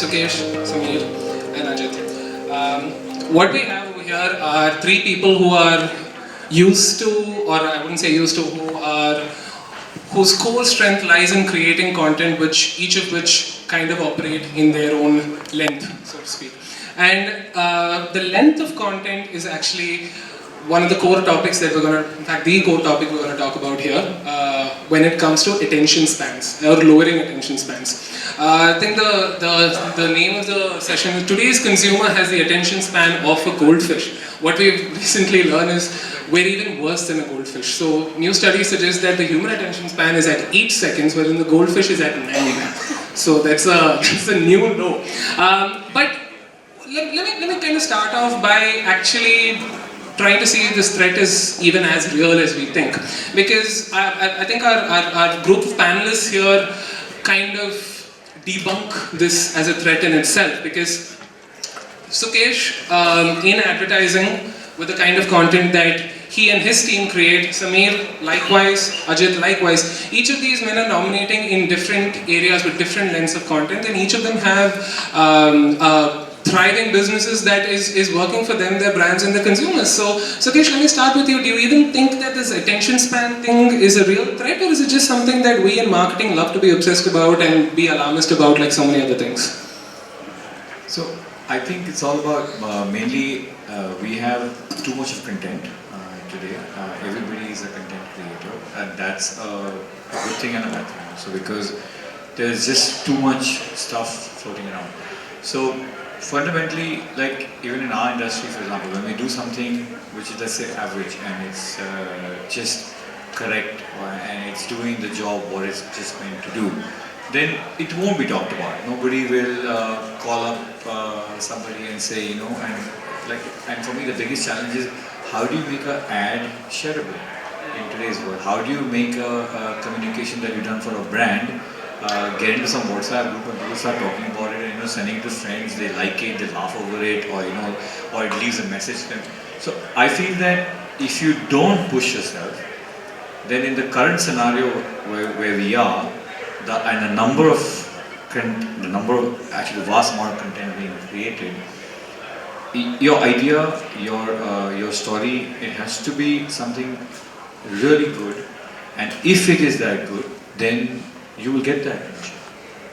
Sukesh, Sameer, and Ajit. What we have over here are three people who are used to, or I wouldn't say used to, whose core strength lies in creating content, each of which kind of operate in their own length, so to speak. And the length of content is actually one of the core topics that we're going to, in fact, the core topic we're going to talk about here when it comes to attention spans, or lowering attention spans. I think the name of the session is Today's Consumer Has the Attention Span of a Goldfish. What we've recently learned is we're even worse than a goldfish. So new studies suggest that the human attention span is at 8 seconds, whereas the goldfish is at 9. So that's a new low. But let me kind of start off by actually trying to see if this threat is even as real as we think. Because I think our group of panelists here kind of debunk this as a threat in itself. Because Sukesh, in advertising, with the kind of content that he and his team create, Sameer likewise, Ajit likewise, each of these men are nominating in different areas with different lengths of content, and each of them have thriving businesses that is working for them, their brands and their consumers. So, Sukesh, let me start with you. Do you even think that this attention span thing is a real threat, or is it just something that we in marketing love to be obsessed about and be alarmist about like so many other things? So, I think it's all about mainly we have too much of content today. Everybody is a content creator, and that's a good thing and a bad thing. So, because there's just too much stuff floating around. So, fundamentally, like even in our industry, for example, when we do something which is, let's say, average and it's just correct and it's doing the job what it's just meant to do, then it won't be talked about. Nobody will call up somebody and say, and for me the biggest challenge is how do you make an ad shareable in today's world? How do you make a communication that you've done for a brand get into some WhatsApp group and people start talking about it and sending it to friends, they like it, they laugh over it, or it leaves a message to them. So I feel that if you don't push yourself, then in the current scenario where we are, the number of actually vast amount of content being created, your idea, your story, it has to be something really good, and if it is that good, then you will get that attention.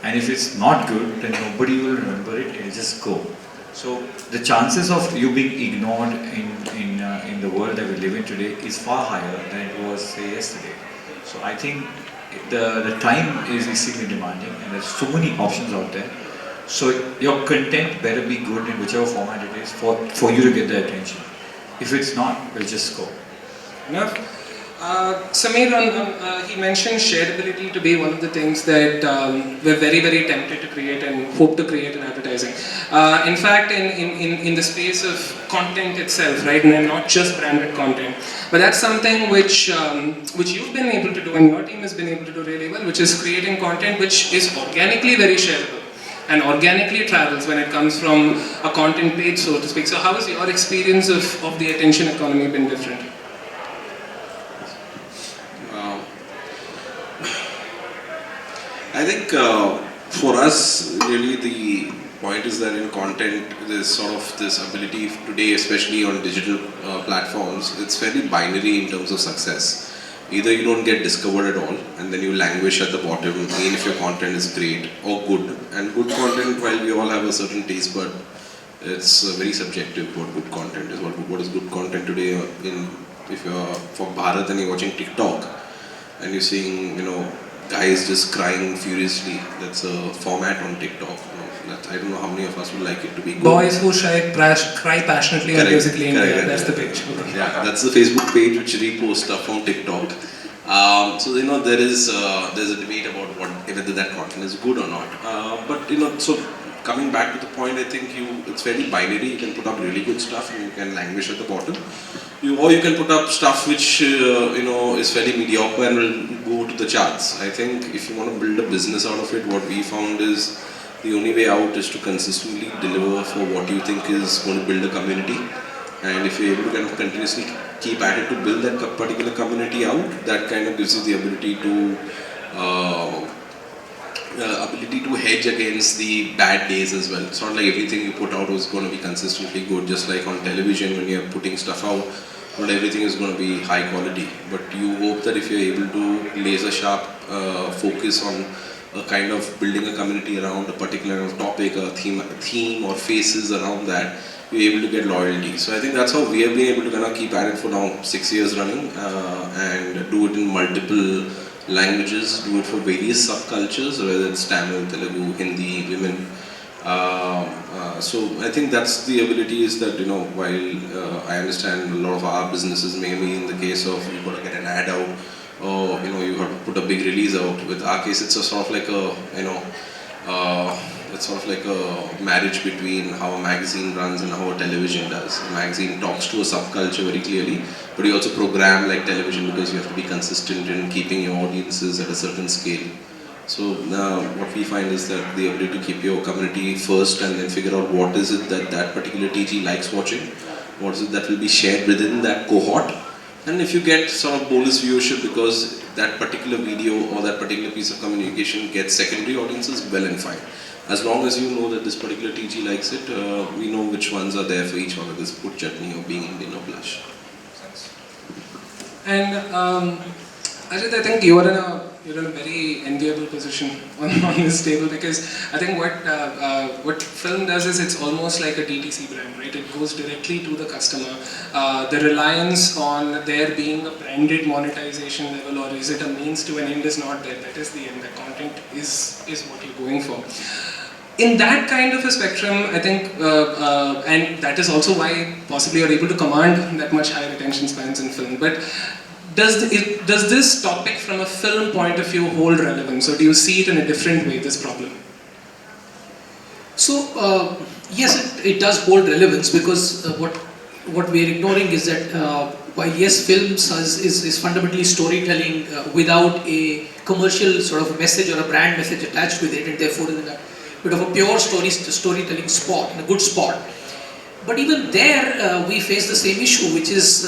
And if it's not good, then nobody will remember it and it'll just go. So the chances of you being ignored in the world that we live in today is far higher than it was, say, yesterday. So I think the time is extremely demanding and there's so many options out there. So your content better be good in whichever format it is for you to get the attention. If it's not, it'll just go. Enough. Sameer, he mentioned shareability to be one of the things that we're very, very tempted to create and hope to create in advertising. In fact, in the space of content itself, right, and not just branded content, but that's something which you've been able to do and your team has been able to do really well, which is creating content which is organically very shareable and organically travels when it comes from a content page, so to speak. So how has your experience of the attention economy been different? I think for us, really the point is that in content, there's sort of this ability today, especially on digital platforms, it's fairly binary in terms of success. Either you don't get discovered at all, and then you languish at the bottom, even if your content is great or good. And good content, while we all have a certain taste, but it's very subjective what good content is. What is good content today? If you're for Bharat and you're watching TikTok, and you're seeing, guys just crying furiously. That's a format on TikTok. I don't know how many of us would like it to be good. Boys who cry passionately and musically. That's the page. Okay. Yeah, that's the Facebook page which reposts stuff from TikTok. So there's a debate about whether that content is good or not. But so coming back to the point, I think it's fairly binary. You can put up really good stuff and you can languish at the bottom. Or you can put up stuff which is fairly mediocre and will go to the charts. I think if you want to build a business out of it, what we found is the only way out is to consistently deliver for what you think is going to build a community. And if you're able to kind of continuously keep at it to build that particular community out, that kind of gives you the ability to ability to hedge against the bad days as well. It's not like everything you put out is going to be consistently good. Just like on television, when you're putting stuff out, not everything is going to be high quality. But you hope that if you're able to laser sharp focus on a kind of building a community around a particular topic, a theme or faces around that, you're able to get loyalty. So I think that's how we have been able to kind of keep at it for now 6 years running, and do it in multiple languages, do it for various subcultures, whether it's Tamil, Telugu, Hindi, women. So I think that's the ability, is that, you know, while I understand a lot of our businesses may be in the case of you've got to get an ad out, or, you know, you have to put a big release out. With our case, it's a sort of like a, you know, it's sort of like a marriage between how a magazine runs and how a television does. A magazine talks to a subculture very clearly, but you also program like television because you have to be consistent in keeping your audiences at a certain scale. So what we find is that the ability to keep your community first and then figure out what is it that that particular TG likes watching, what is it that will be shared within that cohort. And if you get sort of bonus viewership because that particular video or that particular piece of communication gets secondary audiences, well and fine. As long as you know that this particular TG likes it, we know which ones are there for each one, whether it's put chutney or being Indian or blush. And Ajit, I think you're in a very enviable position on this table, because I think what film does is it's almost like a DTC brand, right? It goes directly to the customer. The reliance on there being a branded monetization level, or is it a means to an end, is not there. That is the end. The content is what you're going for. In that kind of a spectrum, I think, and that is also why possibly you're able to command that much higher attention spans in film. But does this topic from a film point of view hold relevance, or do you see it in a different way, this problem? So, yes, it does hold relevance, because what we are ignoring is that while yes, films is fundamentally storytelling without a commercial sort of message or a brand message attached with it, and therefore is in a bit of a pure storytelling spot, in a good spot. But even there, we face the same issue, which is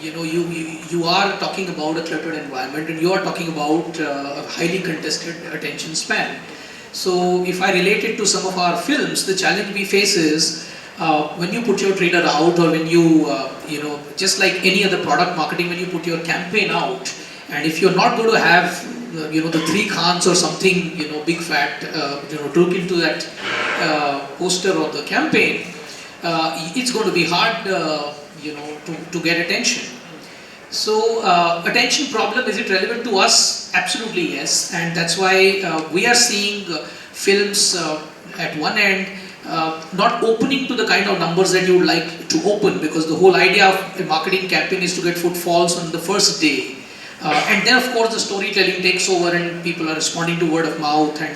you are talking about a cluttered environment, and you are talking about a highly contested attention span. So if I relate it to some of our films, the challenge we face is when you put your trailer out, or when you just like any other product marketing, when you put your campaign out, and if you're not going to have the 3 Khans or something, big fat, took into that poster or the campaign, it's going to be hard, to get attention. So, attention problem, is it relevant to us? Absolutely yes, and that's why we are seeing films at one end not opening to the kind of numbers that you would like to open, because the whole idea of a marketing campaign is to get footfalls on the first day. And then of course the storytelling takes over, and people are responding to word of mouth and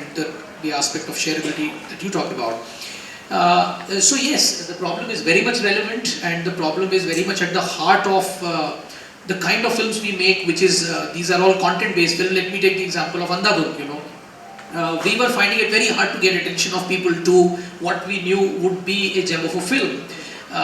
the aspect of shareability that you talked about. So yes, the problem is very much relevant, and the problem is very much at the heart of the kind of films we make, which is, these are all content-based films. Let me take the example of Andhare. We were finding it very hard to get attention of people to what we knew would be a gem of a film,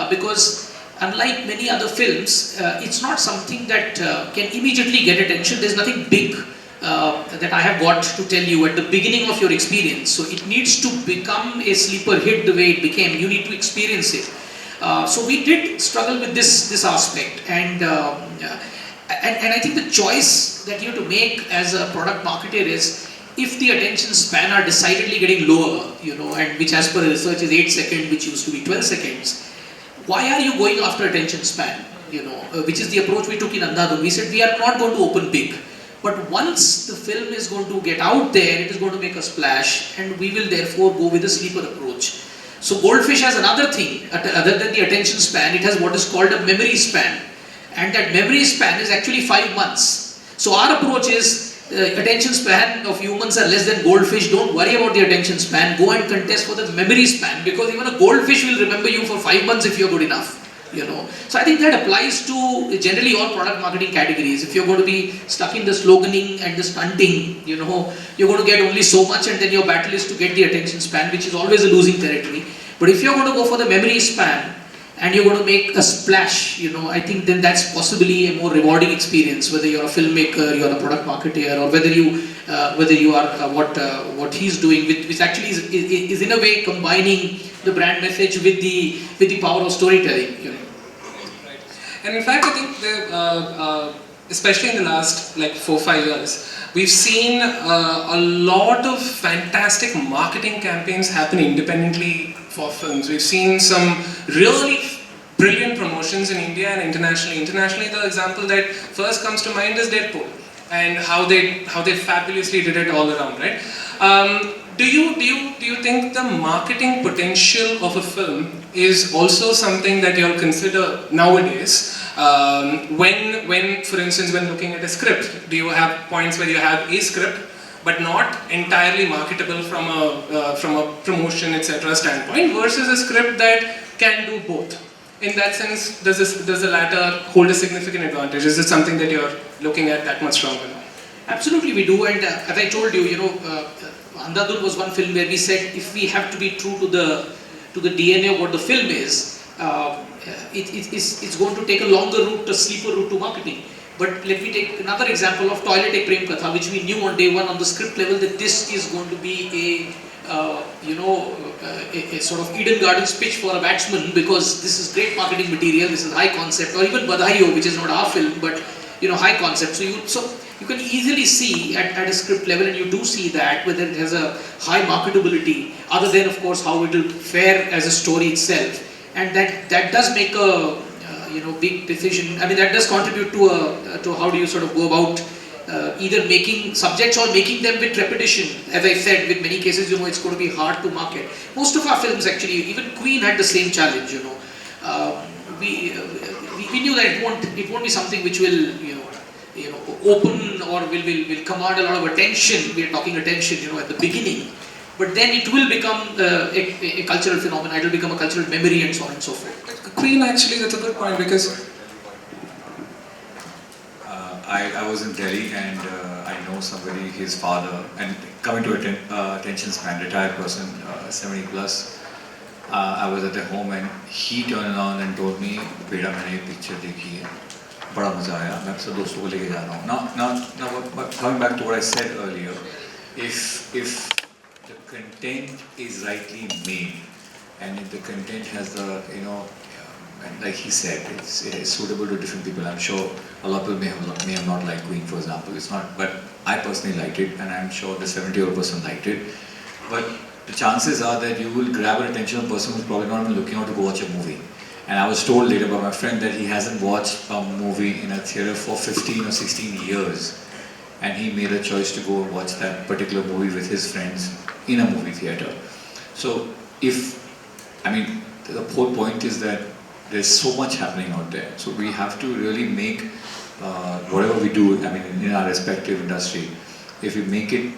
because unlike many other films, it's not something that can immediately get attention. There's nothing big that I have got to tell you at the beginning of your experience. So it needs to become a sleeper hit the way it became. You need to experience it. So we did struggle with this aspect, and I think the choice that you have to make as a product marketer is, if the attention span are decidedly getting lower, and which as per research is 8 seconds, which used to be 12 seconds, why are you going after attention span? Which is the approach we took in Andhare. We said we are not going to open big, but once the film is going to get out there, it is going to make a splash, and we will therefore go with a sleeper approach. So Goldfish has another thing, other than the attention span, it has what is called a memory span, and that memory span is actually 5 months. So our approach is, attention span of humans are less than goldfish. Don't worry about the attention span. Go and contest for the memory span, because even a goldfish will remember you for 5 months if you're good enough. So I think that applies to generally all product marketing categories. If you're going to be stuck in the sloganing and the stunting, you're going to get only so much, and then your battle is to get the attention span, which is always a losing territory. But if you're going to go for the memory span, and you're going to make a splash, I think then that's possibly a more rewarding experience, whether you're a filmmaker, you're a product marketer, or whether you whether you are what he's doing, which actually is in a way combining the brand message with the power of storytelling. Right. And in fact, I think especially in the last like 4-5 years, we've seen a lot of fantastic marketing campaigns happen independently for films. We've seen some really brilliant promotions in India and internationally. Internationally, the example that first comes to mind is Deadpool and how they fabulously did it all around, right? Do you think the marketing potential of a film is also something that you'll consider nowadays? When, for instance, when looking at a script, do you have points where you have a script but not entirely marketable from a promotion, etc. standpoint, versus a script that can do both? In that sense, does the latter hold a significant advantage? Is it something that you're looking at that much stronger now? Absolutely, we do. And as I told you, Andhadhun was one film where we said if we have to be true to the DNA of what the film is, it's going to take a longer route, a sleeper route to marketing. But let me take another example of Toilet Ek Prem Katha, which we knew on day one on the script level that this is going to be a sort of Eden Gardens pitch for a batsman, because this is great marketing material, this is high concept, or even Badhaiyo, which is not our film, but high concept. So you can easily see at a script level, and you do see that whether it has a high marketability, other than of course how it will fare as a story itself, and that does make a big decision. I mean, that does contribute to how do you sort of go about either making subjects or making them with repetition. As I said, with many cases, it's going to be hard to market. Most of our films actually, even Queen had the same challenge. We knew that it won't be something which will open or will command a lot of attention. We are talking attention, at the beginning, but then it will become a cultural phenomenon. It will become a cultural memory, and so on and so forth. Queen, actually, that's a good point, because I was in Delhi, and I know somebody, his father, and coming to attention span, retired person, 70 plus. I was at their home and he turned around and told me, "Beta, मैंने ये picture देखी है, बड़ा मजा आया, मैं सब दोस्तों को लेके जा रहा हूँ." Now, coming back to what I said earlier, if the content is rightly made, and if the content has the like he said, it is suitable to different people. I'm sure a lot of people may have not liked Queen, for example. It's not, but I personally liked it, and I'm sure the 70-odd person liked it. But the chances are that you will grab an attention of a person who's probably not even looking out to go watch a movie. And I was told later by my friend that he hasn't watched a movie in a theatre for 15 or 16 years. And he made a choice to go and watch that particular movie with his friends in a movie theatre. So the whole point is that there's so much happening out there. So we have to really make whatever we do, in our respective industry, if we make it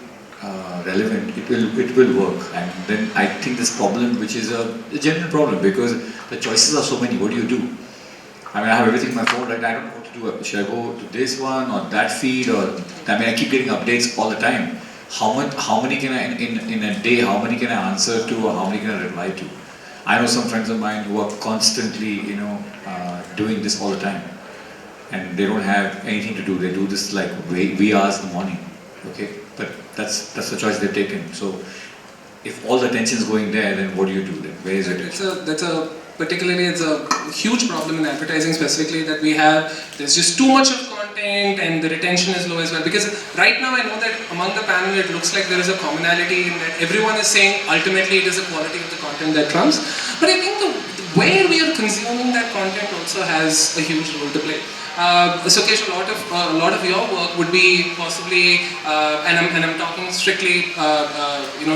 relevant, it will work. And then I think this problem, which is a genuine problem, because the choices are so many. What do you do? I have everything on my phone, right? I don't know what to do. Should I go to this one or that feed? I keep getting updates all the time. How many can I, in a day, how many can I answer to, or how many can I reply to? I know some friends of mine who are constantly, doing this all the time, and they don't have anything to do. They do this like wee hours in the morning, okay? But that's the choice they've taken. So, if all the attention is going there, then what do you do then? Where is it? It's a huge problem in advertising specifically, that there's just too much of content and the retention is low as well. Because right now I know that among the panel it looks like there is a commonality in that everyone is saying ultimately it is the quality of the content that trumps. But I think the way we are consuming that content also has a huge role to play. Sukesh, a lot of your work would be possibly, and I'm talking strictly,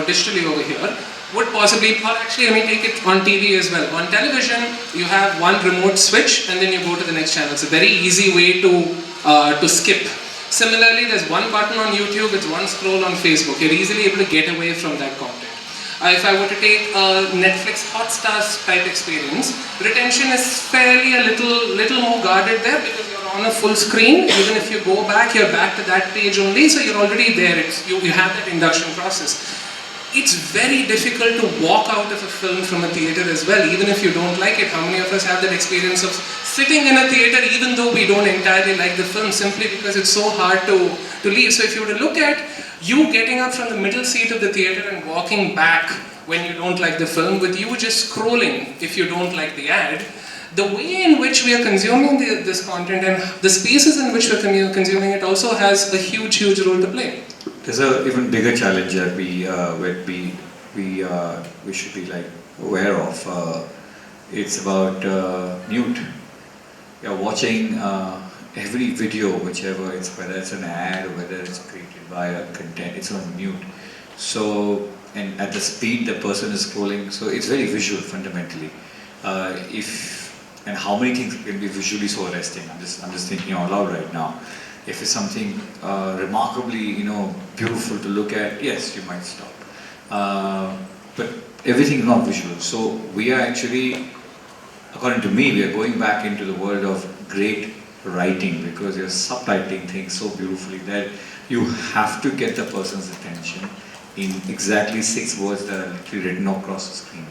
digitally over here, would possibly, or actually let me take it on TV as well. On television, you have one remote switch and then you go to the next channel. It's a very easy way to skip. Similarly, there's one button on YouTube, it's one scroll on Facebook. You're easily able to get away from that content. If I were to take a Netflix Hotstar type experience, retention is fairly a little more guarded there, because you're on a full screen. Even if you go back, you're back to that page only, so you're already there. You have that induction process. It's very difficult to walk out of a film from a theatre as well, even if you don't like it. How many of us have that experience of sitting in a theatre even though we don't entirely like the film, simply because it's so hard to leave? So if you were to look at you getting up from the middle seat of the theater and walking back when you don't like the film, with you just scrolling if you don't like the ad, the way in which we are consuming this content and the spaces in which we are consuming it also has a huge, huge role to play. There's a even bigger challenge that we should be like aware of. It's about mute. You're watching every video, whichever it's, whether it's an ad or whether it's created by a content, it's on mute. So, and at the speed the person is scrolling, so it's very visual fundamentally. And how many things can be visually so arresting? I'm just thinking out loud right now. If it's something remarkably, beautiful to look at, yes, you might stop. But everything is not visual. So we are actually, according to me, we are going back into the world of great writing, because you're subtitling things so beautifully that you have to get the person's attention in exactly 6 words that are literally written across the screen.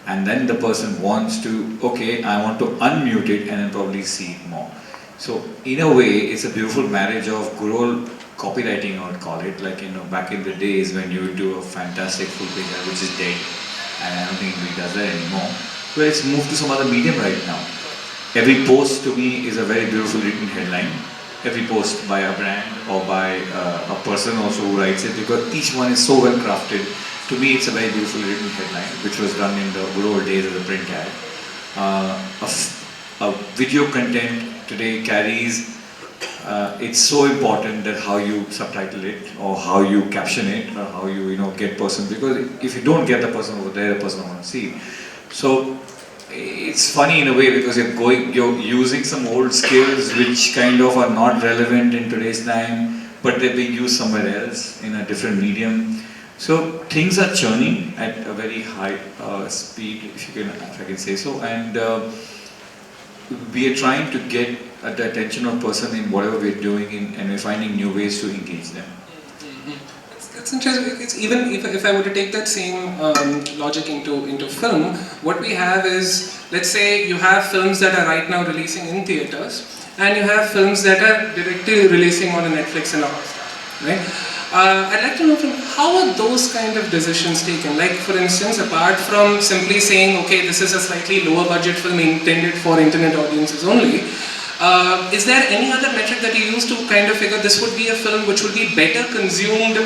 And then the person wants to, okay, I want to unmute it and then probably see it more. So in a way, it's a beautiful marriage of good old copywriting, I would call it, like, back in the days when you would do a fantastic full page ad, which is dead, and I don't think anybody does that anymore. Well, it's moved to some other medium right now. Every post to me is a very beautiful written headline. Every post by a brand or by a person also who writes it, because each one is so well crafted. To me, it's a very beautiful written headline, which was done in the good old days of the print ad. A video content today carries, it's so important that how you subtitle it, or how you caption it, or how you, get person, because if you don't get the person over there, the person won't see it. So it's funny in a way, because you're using some old skills which kind of are not relevant in today's time, but they're being used somewhere else in a different medium. So things are churning at a very high speed, if I can say so, and we are trying to get the attention of person in whatever we're doing, and we're finding new ways to engage them. It's interesting. It's even if I were to take that same logic into film, what we have is, let's say you have films that are right now releasing in theaters, and you have films that are directly releasing on a Netflix and a Hotstar, right? I'd like to know from how are those kind of decisions taken? Like, for instance, apart from simply saying, okay, this is a slightly lower budget film intended for internet audiences only, is there any other metric that you use to kind of figure this would be a film which would be better consumed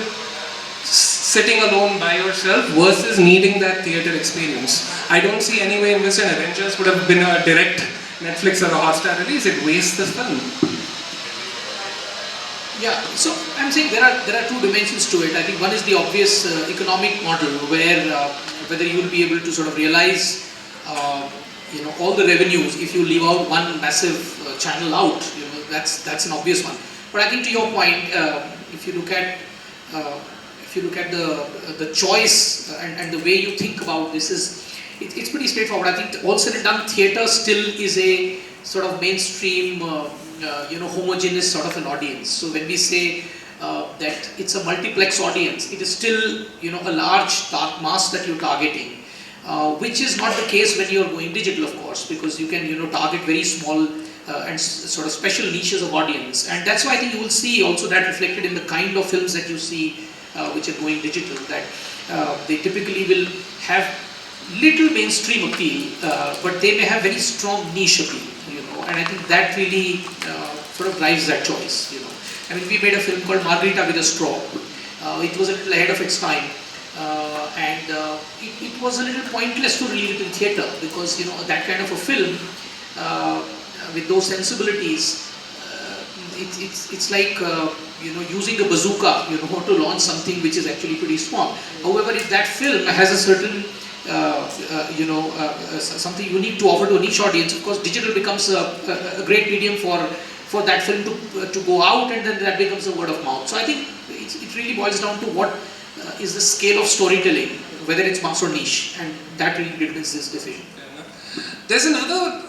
sitting alone by yourself versus needing that theater experience? I don't see any way in which an Avengers would have been a direct Netflix or a Hotstar release. It wastes the film. Yeah, so I'm saying there are 2 dimensions to it. I think one is the obvious economic model, where whether you will be able to sort of realize all the revenues if you leave out one massive channel out. That's an obvious one. But I think to your point, if you look at the choice and the way you think about this, it's pretty straightforward. I think all said and done, theatre still is a sort of mainstream, homogeneous sort of an audience. So when we say that it's a multiplex audience, it is still, a large mass that you're targeting, which is not the case when you're going digital, of course, because you can, target very small and sort of special niches of audience. And that's why I think you will see also that reflected in the kind of films that you see which are going digital, that they typically will have little mainstream appeal, but they may have very strong niche appeal, and I think that really sort of drives that choice, I mean, we made a film called Margarita with a Straw. It was a little ahead of its time, and it was a little pointless to release it in theatre, because, that kind of a film with those sensibilities, it's like using a bazooka, to launch something which is actually pretty small. However, if that film has a certain something unique to offer to a niche audience, of course digital becomes a great medium for that film to go out, and then that becomes a word of mouth. So I think it really boils down to what is the scale of storytelling, whether it's mass or niche, and that really determines this decision. There's another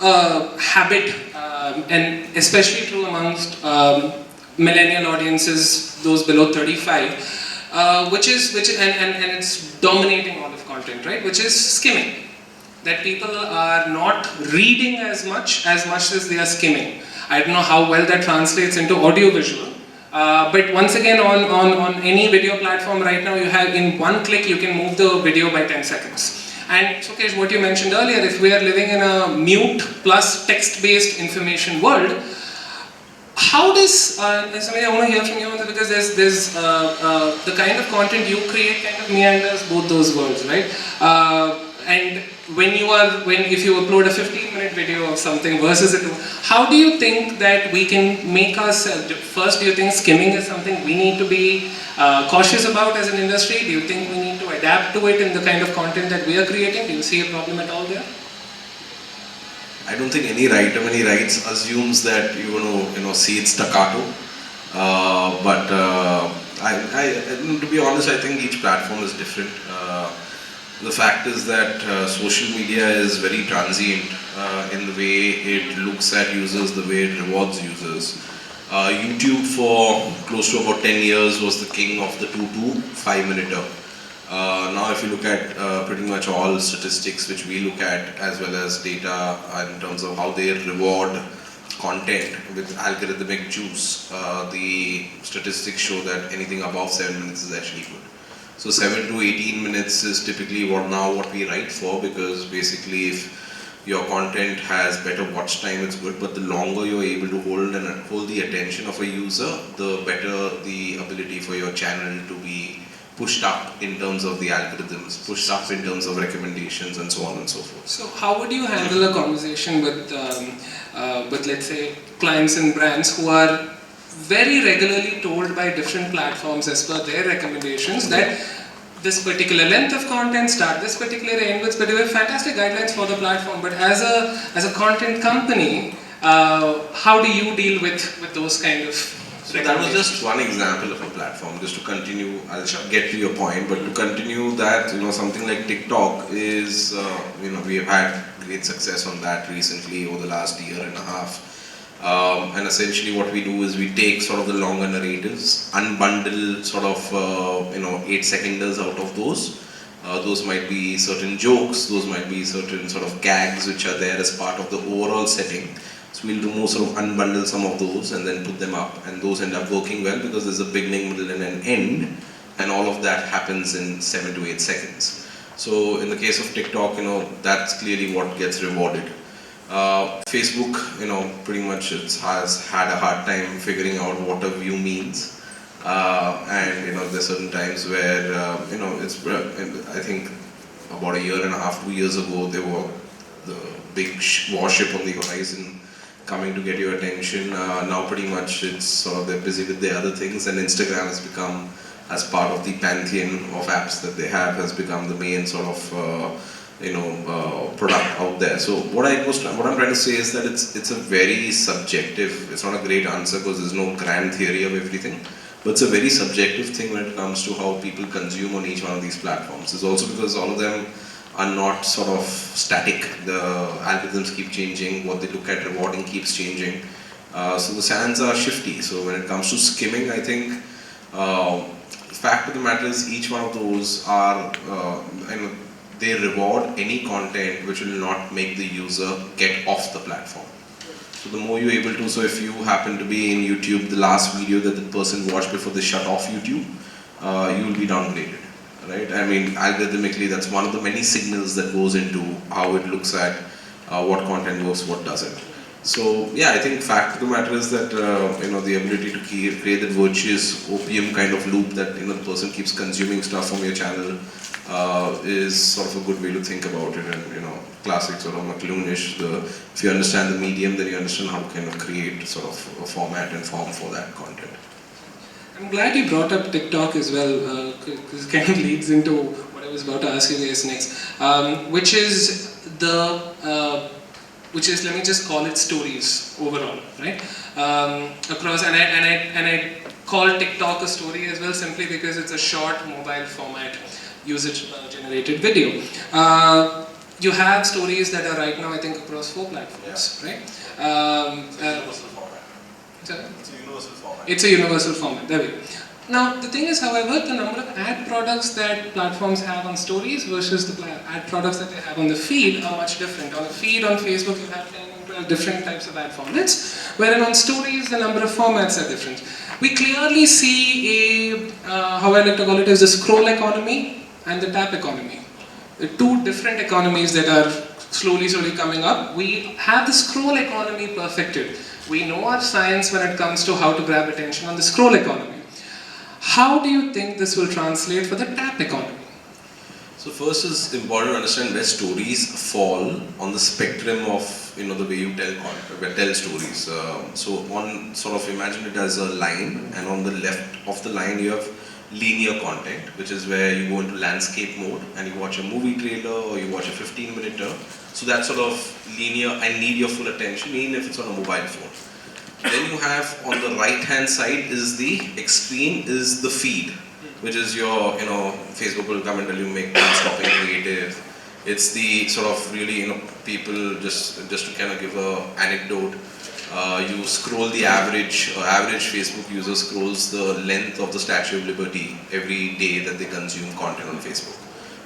habit, and especially true amongst millennial audiences, those below 35, which it's dominating all of content, right? Which is skimming. That people are not reading as much as they are skimming. I don't know how well that translates into audiovisual, But once again, on any video platform right now, you have in one click, you can move the video by 10 seconds. And Sukesh, what you mentioned earlier, if we are living in a mute plus text-based information world, how does, Samir, I want to hear from you on this, because there's the kind of content you create kind of meanders both those worlds, right? And if you upload a 15-minute video of something versus how do you think that we can make ourselves, first, do you think skimming is something we need to be cautious about as an industry? Do you think we need to adapt to it in the kind of content that we are creating? Do you see a problem at all there? I don't think any writer when he writes assumes that you're going to see it staccato. But to be honest, I think each platform is different. The fact is that social media is very transient in the way it looks at users, the way it rewards users. YouTube for close to about 10 years was the king of the 2 to 5 minute. Now if you look at pretty much all statistics which we look at, as well as data in terms of how they reward content with algorithmic juice, the statistics show that anything above 7 minutes is actually good. So 7 to 18 minutes is typically what we write for, because basically if your content has better watch time, it's good, but the longer you're able to hold the attention of a user, the better the ability for your channel to be pushed up in terms of the algorithms, pushed up in terms of recommendations, and so on and so forth. So how would you handle a conversation with let's say, clients and brands who are very regularly told by different platforms as per their recommendations that this particular length of content, start this particular end with particular fantastic guidelines for the platform, but as a content company, how do you deal with those kind of So that was just one example of a platform. Just to continue, I'll get to your point, but to continue that, something like TikTok is, we have had great success on that recently over the last year and a half. And essentially what we do is we take sort of the longer narratives, unbundle sort of, 8-seconders out of those. Those might be certain jokes, those might be certain sort of gags which are there as part of the overall setting. So we'll remove sort of unbundle some of those and then put them up, and those end up working well because there's a beginning, middle and an end, and all of that happens in 7 to 8 seconds. So in the case of TikTok, that's clearly what gets rewarded. Facebook, pretty much has had a hard time figuring out what a view means. And there's certain times where, I think about a year and a half, 2 years ago, there were the big warship on the horizon coming to get your attention. Now pretty much it's sort of they're busy with their other things, and Instagram has become, as part of the pantheon of apps that they have, has become the main sort of product out there. So what I'm trying to say is that it's a very subjective, it's not a great answer because there's no grand theory of everything, but it's a very subjective thing when it comes to how people consume on each one of these platforms. It's also because all of them are not sort of static. The algorithms keep changing, what they look at rewarding keeps changing. So the sands are shifty. So when it comes to skimming, I think the fact of the matter is each one of those are, they reward any content which will not make the user get off the platform. So the more you're able to, so if you happen to be in YouTube, the last video that the person watched before they shut off YouTube, you will be downgraded. Right? I mean, algorithmically, that's one of the many signals that goes into how it looks at what content works, what doesn't. So, yeah, I think fact of the matter is that the ability to create that virtuous opium kind of loop that the person keeps consuming stuff from your channel is sort of a good way to think about it. And classic sort of McLuhanish. If you understand the medium, then you understand how to kind of create sort of a format and form for that content. I'm glad you brought up TikTok as well, because it kind of leads into what I was about to ask you guys next, which is let me just call it stories overall, right? Across, and I call TikTok a story as well, simply because it's a short mobile format, user-generated video. You have stories that are right now, I think, across 4 platforms, right? Universal format. Sorry? It's a universal format. It's a universal format, there we go. Now, the thing is, however, the number of ad products that platforms have on stories versus the ad products that they have on the feed are much different. On the feed on Facebook, you have 10 or 12 different types of ad formats, whereas on stories, the number of formats are different. we clearly see a, how I like to call it, is the scroll economy and the tap economy. The two different economies that are slowly coming up. We have the scroll economy perfected. We know our science when it comes to how to grab attention on the scroll economy. How do you think this will translate for the tap economy? So first is important to understand where stories fall on the spectrum of the way you tell stories. So on sort of imagine it as a line, and on the left of the line you have linear content, which is where you go into landscape mode and you watch a movie trailer or you watch a 15-minute. So that sort of linear, I need your full attention, even if it's on a mobile phone. Then you have on the right hand side is the extreme, is the feed, which is your, Facebook will come and tell you make non-stopping creative. It's the sort of really, people just to kind of give a anecdote. You scroll the average Facebook user scrolls the length of the Statue of Liberty every day that they consume content on Facebook.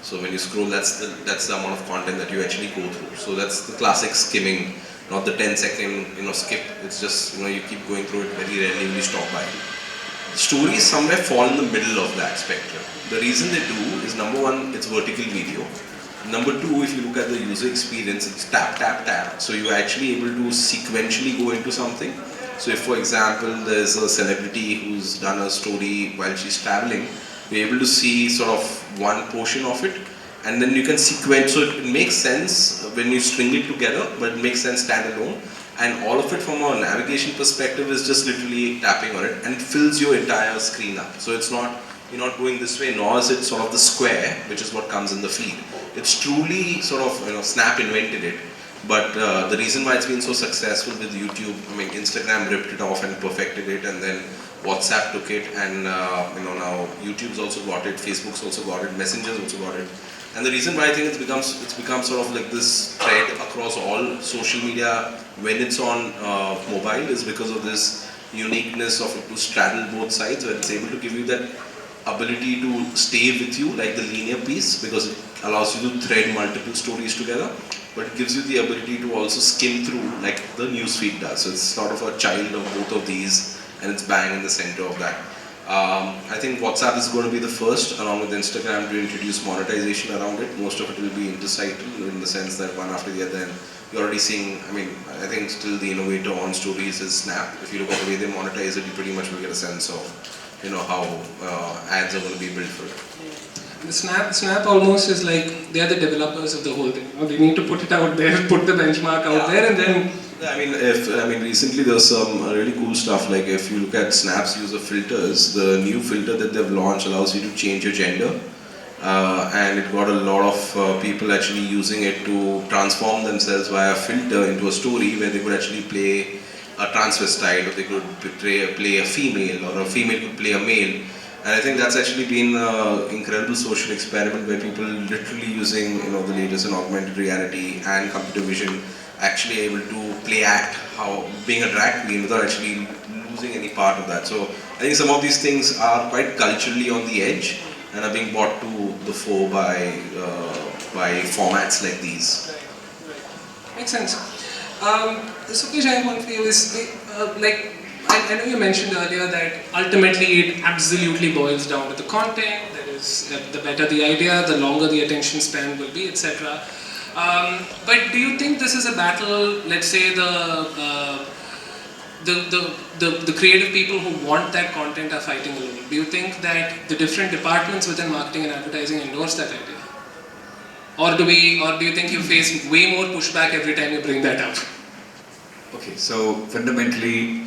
So when you scroll, that's the amount of content that you actually go through. So that's the classic skimming, not the 10-second skip. It's just you keep going through it, very rarely will you stop by. Stories somewhere fall in the middle of that spectrum. The reason they do is, number one, it's vertical video. Number two, if you look at the user experience, it's tap, tap, tap. So you're actually able to sequentially go into something. So if, for example, there's a celebrity who's done a story while she's traveling, you're able to see sort of one portion of it, and then you can sequence. So it makes sense when you string it together, but it makes sense standalone. And all of it from a navigation perspective is just literally tapping on it, and it fills your entire screen up. So it's not, you're not going this way, nor is it sort of the square, which is what comes in the feed. It's truly sort of, Snap invented it. But the reason why it's been so successful with YouTube, Instagram ripped it off and perfected it, and then WhatsApp took it, and now YouTube's also got it, Facebook's also got it, Messenger's also got it. And the reason why I think it's become sort of like this thread across all social media when it's on mobile is because of this uniqueness of it to straddle both sides, where it's able to give you that ability to stay with you like the linear piece, because it allows you to thread multiple stories together, but it gives you the ability to also skim through like the newsfeed does. So it's sort of a child of both of these, and it's bang in the center of that. I think WhatsApp is going to be the first, along with Instagram, to introduce monetization around it. Most of it will be intersighted in the sense that one after the other. And you're already seeing, I think still the innovator on stories is Snap. If you look at the way they monetize it, you pretty much will get a sense of, how ads are going to be built for it. The Snap almost is like they are the developers of the whole thing. They need to put it out there, put the benchmark out there, and then. Recently there was some really cool stuff. Like if you look at Snap's use of filters, the new filter that they've launched allows you to change your gender, and it got a lot of people actually using it to transform themselves via filter into a story where they could actually play a transvestite, or they could play a female, or a female could play a male. And I think that's actually been an incredible social experiment where people literally using the latest in augmented reality and computer vision actually able to play act how being a drag queen without actually losing any part of that. So I think some of these things are quite culturally on the edge and are being brought to the fore by formats like these. Right. Makes sense. Sukesh, I have one for you. I know you mentioned earlier that ultimately it absolutely boils down to the content. That is, the better the idea, the longer the attention span will be, etc. But do you think this is a battle, let's say the creative people who want that content are fighting alone? Do you think that the different departments within marketing and advertising endorse that idea? Or do you think you face way more pushback every time you bring that up? Okay, so fundamentally,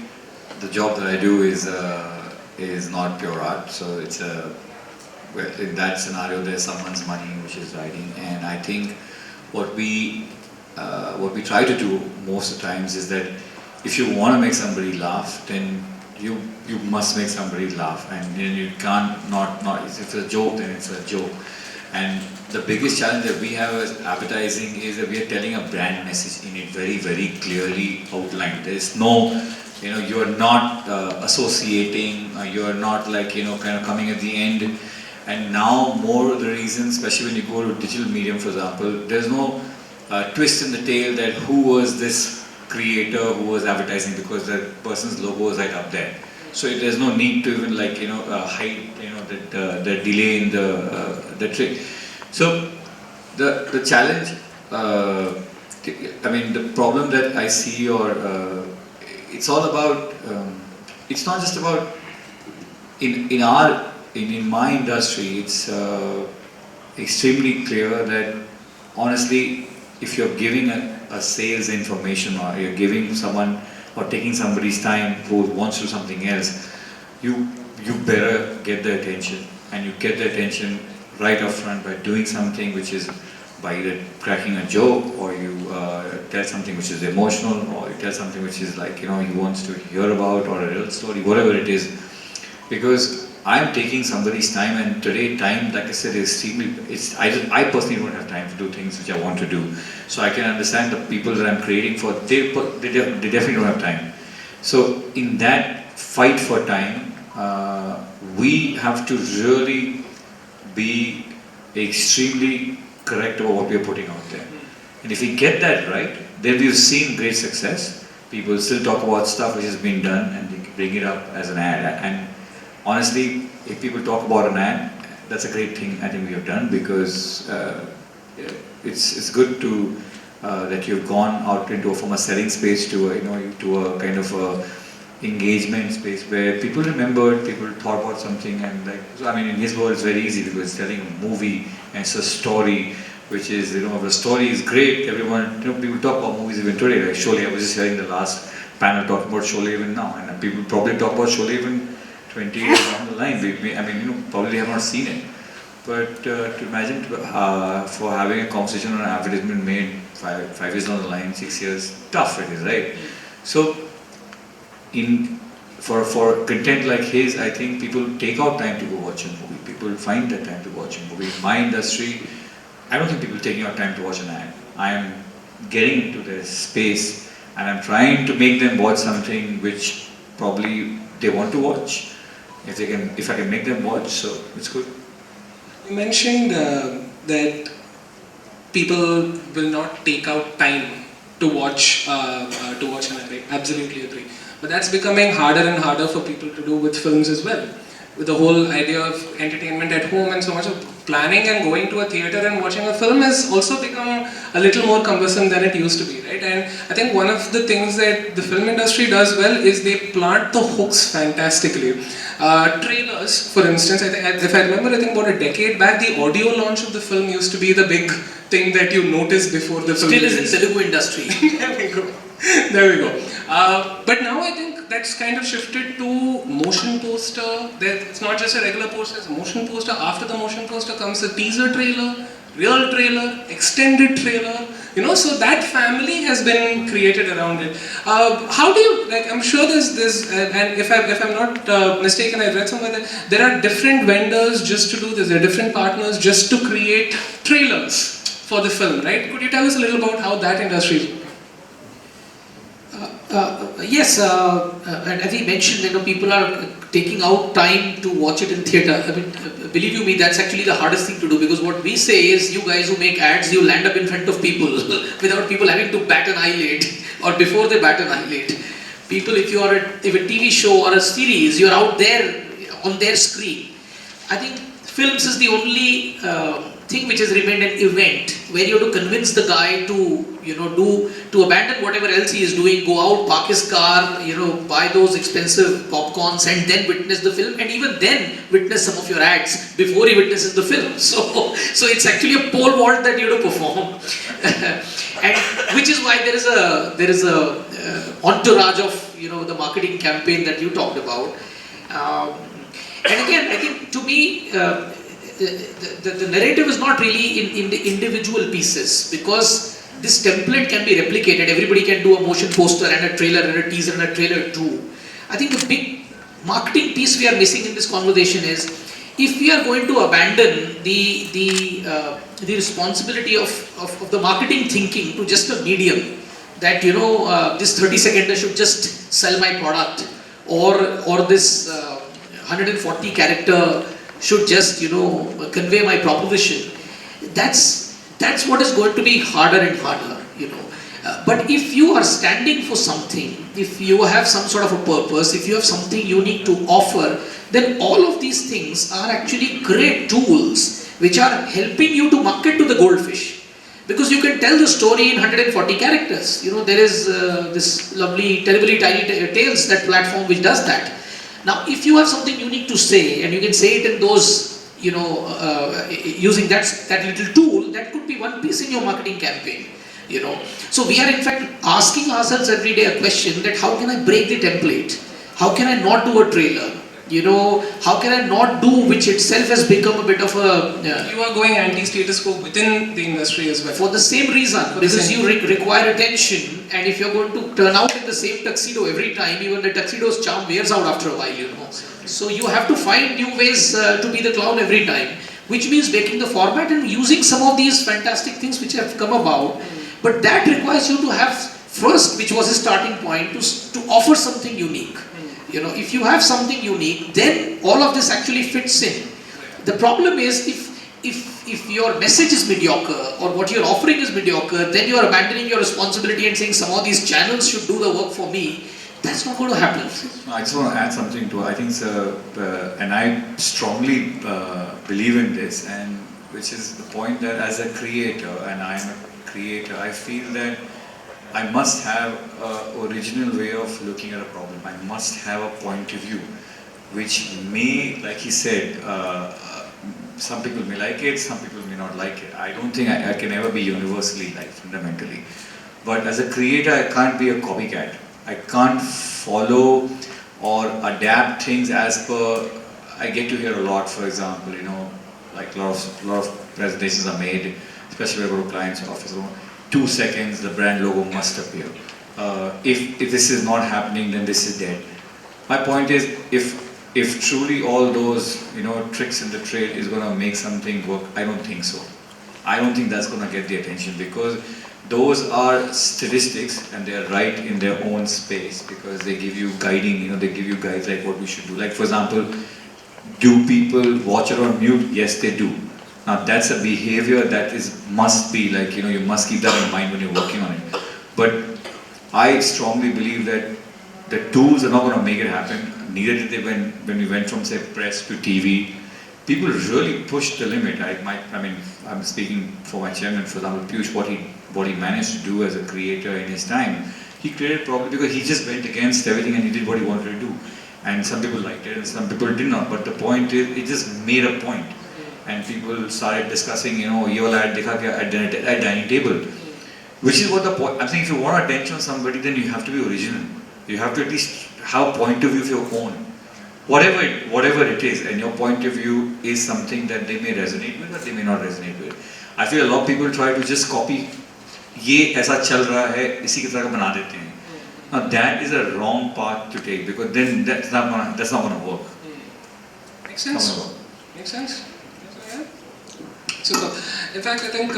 the job that I do is not pure art. So it's in that scenario, there's someone's money which is riding, and I think what we try to do most of the times is that if you want to make somebody laugh, then you must make somebody laugh, and you can't not if it's a joke, then it's a joke. And the biggest challenge that we have as advertising is that we are telling a brand message in it very, very clearly outlined. There's no, you are not associating, you are not like, kind of coming at the end. And now more the reason, especially when you go to digital medium, for example, there's no twist in the tail that who was this creator who was advertising, because the person's logo is right up there. So there's no need to even like hide the delay in the trick. So the challenge, I mean the problem that I see, or it's all about. It's not just about in my industry. It's extremely clear that honestly, if you're giving a sales information, or you're giving someone or taking somebody's time who wants to do something else, you better get their attention, and you get their attention right up front by doing something which is by either cracking a joke, or you tell something which is emotional, or you tell something which is like he wants to hear about, or a real story, whatever it is. Because I'm taking somebody's time, and today time, like I said, is extremely. I personally don't have time to do things which I want to do. So I can understand the people that I'm creating for. They definitely don't have time. So in that fight for time, we have to really be extremely correct about what we are putting out there. And if we get that right, then we've seen great success. People still talk about stuff which has been done, and they bring it up as an ad. And honestly, if people talk about an ad, that's a great thing I think we have done, because it's good to that you've gone out from a selling space to a kind of a engagement space where people remembered, people thought about something, and like, so I mean, in his world it's very easy because it's telling a movie and it's a story, which is, if the story is great, everyone, people talk about movies even today, like Sholay. I was just hearing the last panel talking about Sholay even now, and people probably talk about Sholay even 20 years down the line. I mean, probably have not seen it. But to imagine for having a conversation on an advertisement made five years down the line, 6 years, tough it is, right? So, for content like his, I think people take out time to go watch a movie. People find that time to watch a movie. In my industry, I don't think people are taking out time to watch an ad. I am getting into their space, and I'm trying to make them watch something which probably they want to watch. If I can make them watch, so it's good. You mentioned that people will not take out time to watch an ad. Absolutely agree. But that's becoming harder and harder for people to do with films as well. With the whole idea of entertainment at home, and so much of planning and going to a theatre and watching a film has also become a little more cumbersome than it used to be, right? And I think one of the things that the film industry does well is they plant the hooks fantastically. Trailers, for instance, if I remember, I think about a decade back, the audio launch of the film used to be the big thing that you noticed before the film. Still is in Telugu industry. There we go. But now I think that's kind of shifted to motion poster. It's not just a regular poster, it's a motion poster. After the motion poster comes a teaser trailer, real trailer, extended trailer. So that family has been created around it. How do you, like, I'm sure there's and if I'm not mistaken, I read somewhere that there are different vendors just to do this. There are different partners just to create trailers for the film, right? Could you tell us a little about how that industry is? Yes, and as he mentioned, people are taking out time to watch it in theatre. I mean, believe you me, that's actually the hardest thing to do, because what we say is, you guys who make ads, you land up in front of people without people having to bat an eyelid, or before they bat an eyelid. People, if a TV show or a series, you're out there on their screen. I think films is the only thing which has remained an event where you have to convince the guy to abandon whatever else he is doing, go out, park his car, buy those expensive popcorns, and then witness the film, and even then witness some of your ads before he witnesses the film. So it's actually a pole vault that you have to perform, and which is why there is a entourage of the marketing campaign that you talked about. And again, I think to me, the narrative is not really in the individual pieces, because this template can be replicated. Everybody can do a motion poster and a trailer and a teaser and a trailer too. I think the big marketing piece we are missing in this conversation is, if we are going to abandon the responsibility of the marketing thinking to just a medium, that this 30-seconder should just sell my product, or this 140 character should just convey my proposition. That's what is going to be harder and harder. But if you are standing for something, if you have some sort of a purpose, if you have something unique to offer, then all of these things are actually great tools which are helping you to market to the goldfish. Because you can tell the story in 140 characters. You know, there is this lovely, terribly tiny tales, that platform which does that. Now, if you have something unique to say, and you can say it in those, you know, using that little tool, that could be one piece in your marketing campaign. You know, so we are in fact asking ourselves every day a question that how can I break the template? How can I not do a trailer? You know, how can I not do, which itself has become a bit of a... You are going anti-status quo within the industry as well. For the same reason, because you require attention, and if you're going to turn out in the same tuxedo every time, even the tuxedo's charm wears out after a while, you know. So you have to find new ways to be the clown every time, which means breaking the format and using some of these fantastic things which have come about. But that requires you to have first, which was a starting point, to offer something unique. You know, if you have something unique, then all of this actually fits in. The problem is if your message is mediocre or what you're offering is mediocre, then you are abandoning your responsibility and saying some of these channels should do the work for me. That's not going to happen. I just want to add something to. I think, and I strongly believe in this, and which is the point that as a creator, and I am a creator, I feel that I must have an original way of looking at a problem. I must have a point of view, which may, like he said, some people may like it, some people may not like it. I don't think I can ever be universally liked, fundamentally. But as a creator, I can't be a copycat. I can't follow or adapt things as per. I get to hear a lot, for example, you know, like a lot of presentations are made, especially when I go to clients' office. 2 seconds, the brand logo must appear. If this is not happening, then this is dead. My point is, if truly all those, you know, tricks in the trade is going to make something work, I don't think so. I don't think that's going to get the attention, because those are statistics and they are right in their own space, because they give you guiding, you know, they give you guides like what we should do. Like, for example, do people watch it on mute? Yes, they do. Now that's a behavior that must be like, you know, you must keep that in mind when you're working on it. But I strongly believe that the tools are not going to make it happen. Neither did they when we went from, say, press to TV. People really pushed the limit. I'm speaking for my chairman, for example, Piyush, what he managed to do as a creator in his time. He created probably because he just went against everything and he did what he wanted to do. And some people liked it and some people did not. But the point is, it just made a point. And people started discussing, you know, ye wala ad dekha kya at dining table. Which is what the point. I'm saying, if you want attention on somebody, then you have to be original. You have to at least have a point of view of your own. Whatever it is, and your point of view is something that they may resonate with or they may not resonate with. I feel a lot of people try to just copy, ye aisa chal raha hai, isi ki tarah ka bana dete hain. Now that is a wrong path to take, because then that's not going to work. Makes sense? Makes sense? Super. In fact, I think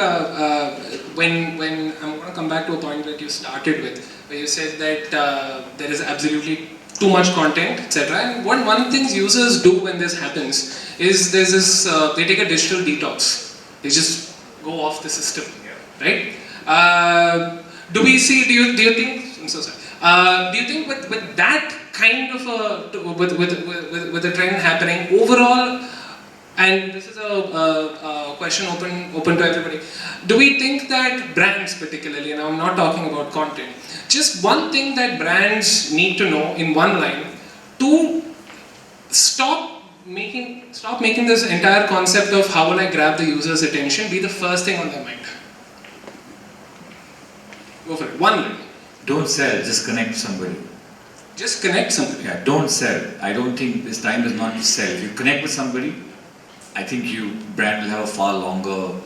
when I'm going to come back to a point that you started with, where you said that there is absolutely too much content, etc. And one thing users do when this happens is there's this, they take a digital detox. They just go off the system, right? Do you think? I'm so sorry. Do you think with that kind of with the trend happening overall? And this is a question open to everybody. Do we think that brands particularly, and I'm not talking about content, just one thing that brands need to know in one line to stop making this entire concept of how will I grab the user's attention be the first thing on their mind? Go for it. One line. Don't sell, just connect somebody. Just connect somebody. Yeah, don't sell. I don't think this time is not to sell. If you connect with somebody, I think brand will have a far longer,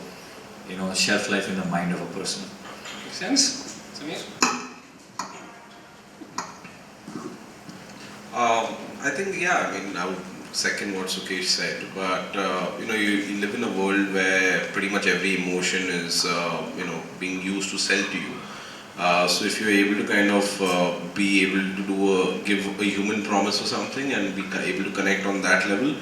you know, shelf life in the mind of a person. Makes sense? Samir? I think, yeah, I mean, I would second what Sukesh said, but you know, you live in a world where pretty much every emotion is, you know, being used to sell to you. So if you're able to kind of be able to give a human promise or something and be able to connect on that level,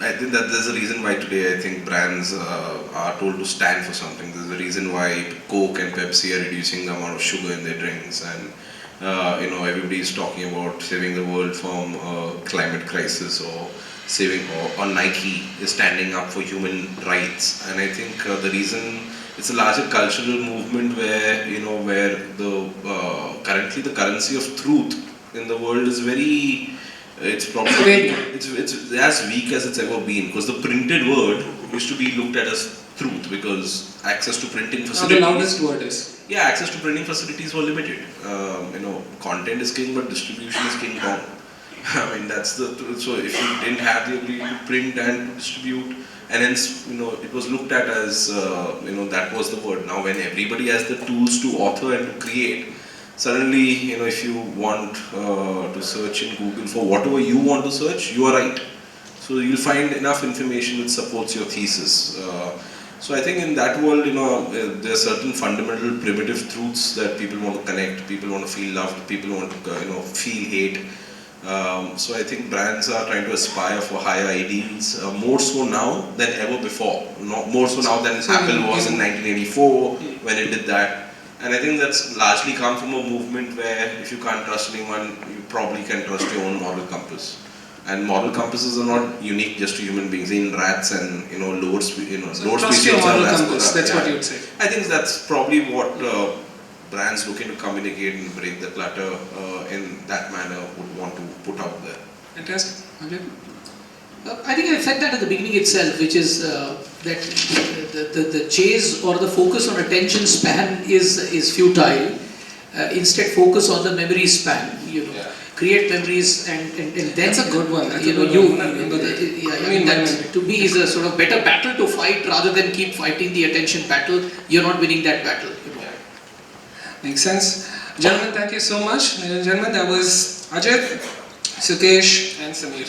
I think that there's a reason why today I think brands are told to stand for something. There's a reason why Coke and Pepsi are reducing the amount of sugar in their drinks, and everybody is talking about saving the world from climate crisis, or or Nike is standing up for human rights. And I think the reason, it's a larger cultural movement where where the currently the currency of truth in the world is very, it's probably it's as weak as it's ever been, because the printed word used to be looked at as truth because access to printing facilities. The loudest word is. Yeah, access to printing facilities were limited. Content is king, but distribution is king kong. I mean, that's the truth. So if you didn't have the ability to print and to distribute, and hence, it was looked at as, that was the word. Now, when everybody has the tools to author and to create, suddenly, if you want to search in Google for whatever you want to search, you are right. So you'll find enough information which supports your thesis. So I think in that world, there are certain fundamental primitive truths that people want to connect, people want to feel loved, people want to, feel hate. So I think brands are trying to aspire for higher ideals, more so now than ever before. More so now than Apple was in 1984 when it did that. And I think that's largely come from a movement where if you can't trust anyone, you probably can trust your own moral compass. And moral compasses are not unique just to human beings. In rats and lower species, Trust your moral compass. That's what you'd say. I think that's probably what brands looking to communicate and break the clutter in that manner would want to put out there. Fantastic. Ajit? I think I said that at the beginning itself, which is that the chase or the focus on attention span is futile. Instead, focus on the memory span. Create memories and then. That's a good one. That's a good one. To me is a sort of better battle to fight rather than keep fighting the attention battle. You're not winning that battle. Makes sense. Gentlemen, thank you so much. Ladies and gentlemen, that was Ajit, Sukesh and Samir.